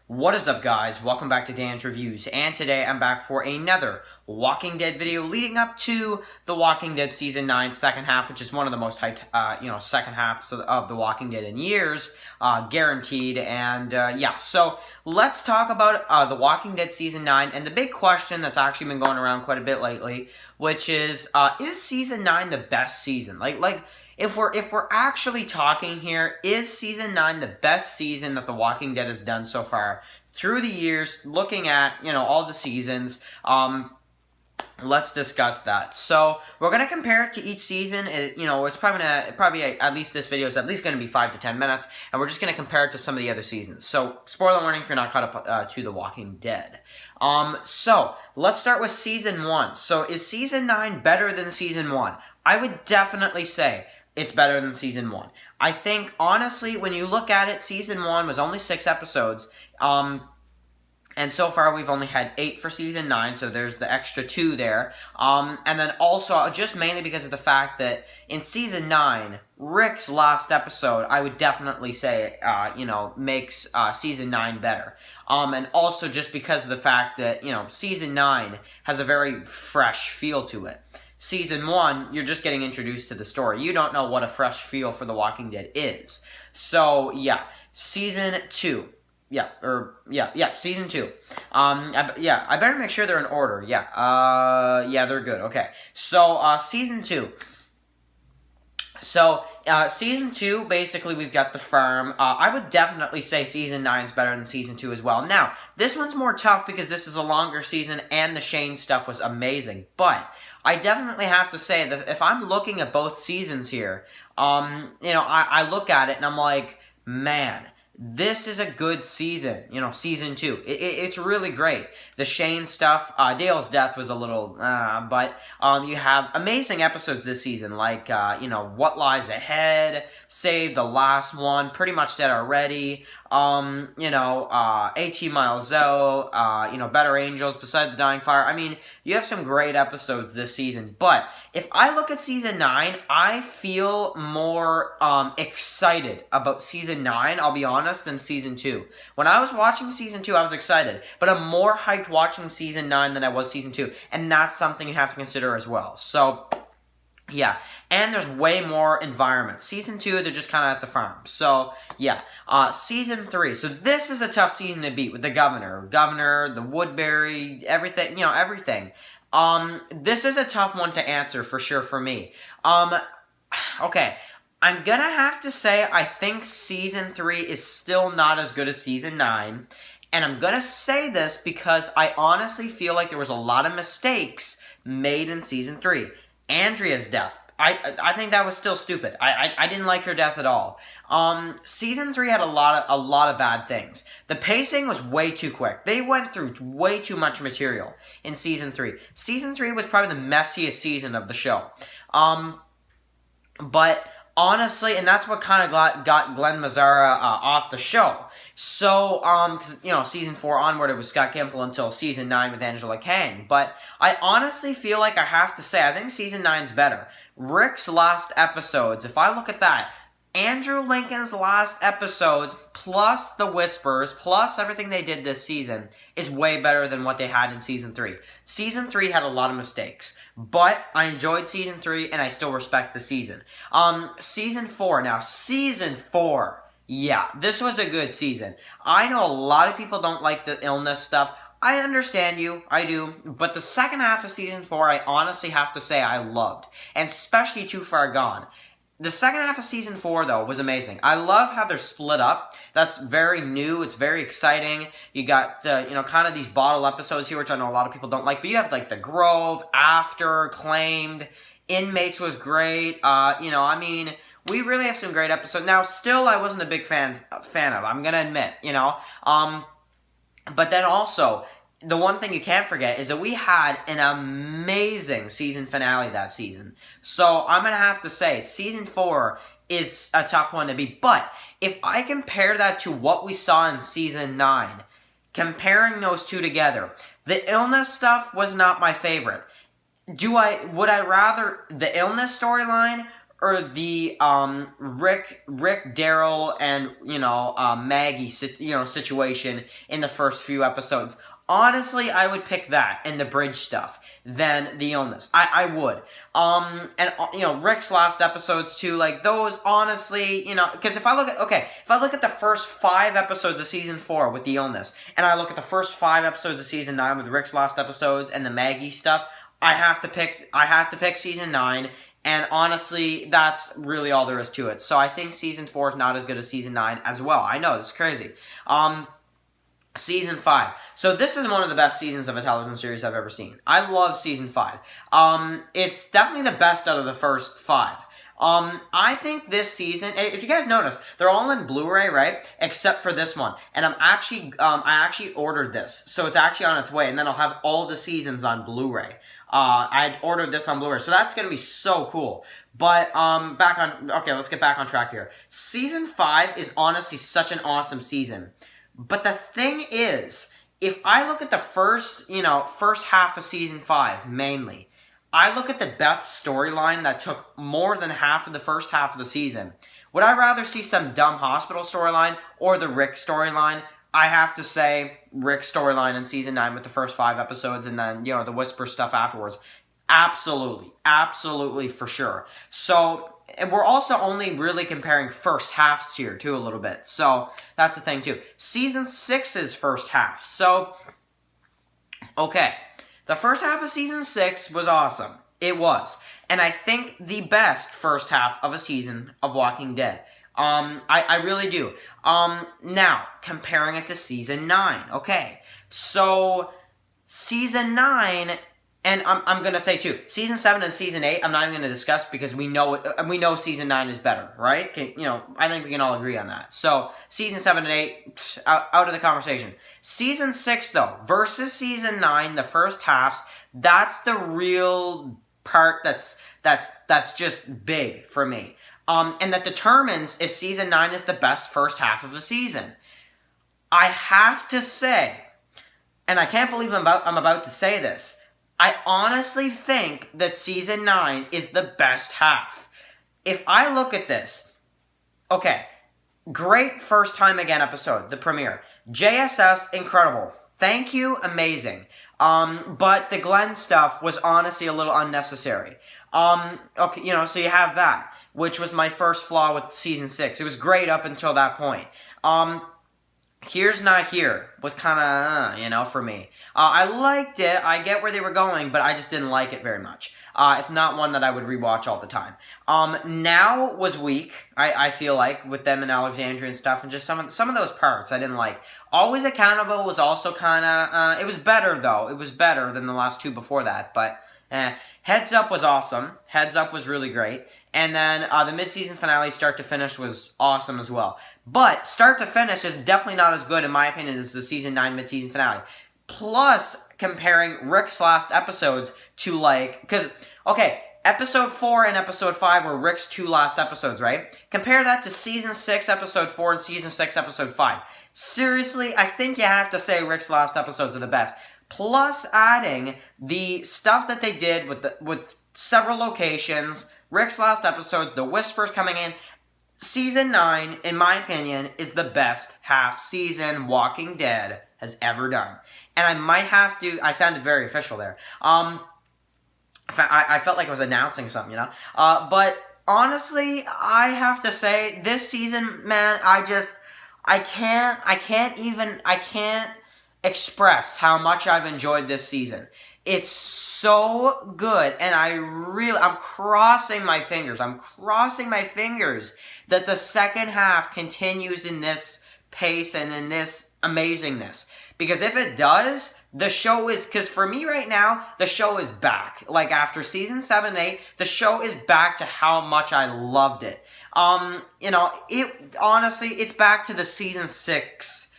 What is up, guys? Welcome back to Dan's Reviews, and today I'm back for another Walking Dead video leading up to The Walking Dead Season 9 second half, which is one of the most hyped, second halves of The Walking Dead in years, guaranteed, and yeah, so let's talk about The Walking Dead Season 9, and the big question that's actually been going around quite a bit lately, which is Season 9 the best season? If we're actually talking here, is Season 9 the best season that The Walking Dead has done so far through the years, looking at, all the seasons? Let's discuss that. So, we're going to compare it to each season. It's probably at least this video is at least going to be 5 to 10 minutes, and we're just going to compare it to some of the other seasons. So, spoiler warning if you're not caught up to The Walking Dead. So, let's start with Season 1. So, is Season 9 better than Season 1? I would definitely say it's better than Season 1. I think, honestly, when you look at it, Season 1 was only 6 episodes, and so far we've only had 8 for Season 9, so there's the extra 2 there. And then also, just mainly because of the fact that in Season 9, Rick's last episode, I would definitely say, makes Season 9 better. And also just because of the fact that, Season 9 has a very fresh feel to it. Season 1, you're just getting introduced to the story. You don't know what a fresh feel for The Walking Dead is. So, yeah. Season 2. Season 2. I better make sure they're in order. They're good. Okay. So, Season 2. So, Season 2, basically, we've got the farm. I would definitely say Season 9 is better than Season 2 as well. Now, this one's more tough because this is a longer season and the Shane stuff was amazing. But I definitely have to say that if I'm looking at both seasons here, I look at it and I'm like, man, this is a good season, Season 2. It's really great. The Shane stuff, Dale's death was a little, but you have amazing episodes this season, like, What Lies Ahead, Save the Last One, Pretty Much Dead Already, 18 Miles Out, Better Angels, Beside the Dying Fire. I mean, you have some great episodes this season, but if I look at Season 9, I feel more excited about Season 9, I'll be honest, than Season 2. When I was watching Season 2, I was excited, but I'm more hyped watching Season 9 than I was Season 2, and that's something you have to consider as well. So, yeah, and there's way more environments. Season 2, they're just kind of at the farm. So, yeah. Season 3. So, this is a tough season to beat with the Governor, the Woodbury, everything, everything. This is a tough one to answer for sure for me. Okay. I'm gonna have to say I think Season 3 is still not as good as Season 9. And I'm gonna say this because I honestly feel like there was a lot of mistakes made in Season 3. Andrea's death. I think that was still stupid. I didn't like her death at all. Season 3 had a lot of bad things. The pacing was way too quick. They went through way too much material in Season 3. Season 3 was probably the messiest season of the show. But honestly, and that's what kind of got Glenn Mazzara off the show. So, because, Season 4 onward, it was Scott Gimple until Season 9 with Angela Kang. But I honestly feel like I have to say, I think Season 9's better. Rick's last episodes, if I look at that, Andrew Lincoln's last episodes, plus the Whispers, plus everything they did this season, is way better than what they had in Season 3. Season 3 had a lot of mistakes, but I enjoyed Season 3, and I still respect the season. Season 4. Now, Season 4, yeah, this was a good season. I know a lot of people don't like the illness stuff. I understand you, I do, but the second half of Season 4, I honestly have to say I loved, and especially Too Far Gone. The second half of Season 4, though, was amazing. I love how they're split up. That's very new. It's very exciting. You got, kind of these bottle episodes here, which I know a lot of people don't like. But you have, like, The Grove, After, Claimed, Inmates was great. We really have some great episodes. Now, still, I wasn't a big fan of, I'm going to admit, But then also, the one thing you can't forget is that we had an amazing season finale that season. So I'm going to have to say Season 4 is a tough one to beat. But if I compare that to what we saw in Season 9, comparing those two together, the illness stuff was not my favorite. Would I rather the illness storyline or the Rick, Daryl, and Maggie situation in the first few episodes. Honestly, I would pick that and the bridge stuff than the illness. I would. And Rick's last episodes too, like those. Honestly, because if I look at the first 5 episodes of season 4 with the illness, and I look at the first 5 episodes of season 9 with Rick's last episodes and the Maggie stuff, I have to pick season 9. And honestly, that's really all there is to it. So I think season 4 is not as good as season 9 as well. I know, this is crazy. Season 5. So this is one of the best seasons of a television series I've ever seen. I love season 5. It's definitely the best out of the first 5. I think this season, if you guys notice, they're all in Blu-ray, right? Except for this one. And I actually ordered this. So it's actually on its way, and then I'll have all the seasons on Blu-ray. I'd ordered this on Blu-ray, so that's gonna be so cool. But, let's get back on track here. Season 5 is honestly such an awesome season. But the thing is, if I look at the first half of season 5, mainly, I look at the Beth storyline that took more than half of the first half of the season. Would I rather see some dumb hospital storyline or the Rick storyline? I have to say Rick's storyline in season 9 with the first 5 episodes and then, the Whisper stuff afterwards. Absolutely. Absolutely, for sure. So, and we're also only really comparing first halves here, too, a little bit. So, that's the thing, too. Season 6's first half. So, okay. The first half of season 6 was awesome. It was. And I think the best first half of a season of Walking Dead. I really do. Now, comparing it to season 9. Okay. So, season 9... And I'm going to say, too, Season 7 and Season 8, I'm not even going to discuss because we know Season 9 is better, right? I think we can all agree on that. So, Season 7 and 8, out of the conversation. Season 6, though, versus Season 9, the first halves, that's the real part that's just big for me. And that determines if Season 9 is the best first half of a season. I have to say, and I can't believe I'm about to say this, I honestly think that Season 9 is the best half. If I look at this, okay, great First Time Again episode, the premiere. JSS, incredible. Thank you, amazing. But the Glenn stuff was honestly a little unnecessary. Okay, so you have that, which was my first flaw with Season 6. It was great up until that point. Here's Not Here was kind of, for me. I liked it. I get where they were going, but I just didn't like it very much. It's not one that I would rewatch all the time. Now was weak, I feel like, with them and Alexandria and stuff, and just some of those parts I didn't like. Always Accountable was also kind of, it was better, though. It was better than the last 2 before that, but Heads Up was awesome. Heads Up was really great. And then the mid-season finale, start to finish, was awesome as well. But start to finish is definitely not as good, in my opinion, as the season 9 mid-season finale. Plus, comparing Rick's last episodes to, because, okay, episode 4 and episode 5 were Rick's 2 last episodes, right? Compare that to season 6, episode 4, and season 6, episode 5. Seriously, I think you have to say Rick's last episodes are the best. Plus, adding the stuff that they did with several locations, Rick's last episodes, the Whispers coming in. Season 9, in my opinion, is the best half season Walking Dead has ever done. And I might have to, I sounded very official there. I felt like I was announcing something, but honestly, I have to say, this season, man, I can't express how much I've enjoyed this season. It's so good, and I'm crossing my fingers. I'm crossing my fingers that the second half continues in this pace and in this amazingness. Because if it does, the show is, because for me right now, the show is back. Like after season 7 and 8, the show is back to how much I loved it. Honestly, it's back to the season 6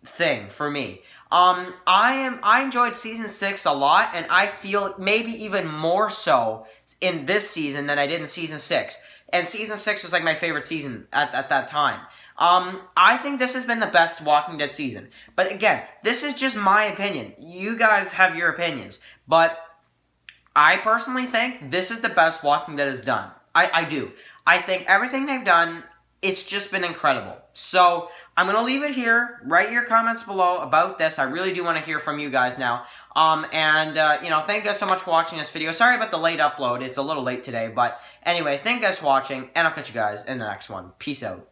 thing for me. I enjoyed season 6 a lot, and I feel maybe even more so in this season than I did in season 6. And season 6 was like my favorite season at that time. I think this has been the best Walking Dead season. But again, this is just my opinion. You guys have your opinions. But I personally think this is the best Walking Dead has done. I do. I think everything they've done, it's just been incredible. So I'm going to leave it here. Write your comments below about this. I really do want to hear from you guys now. Thank you guys so much for watching this video. Sorry about the late upload. It's a little late today. But anyway, thank you guys for watching, and I'll catch you guys in the next one. Peace out.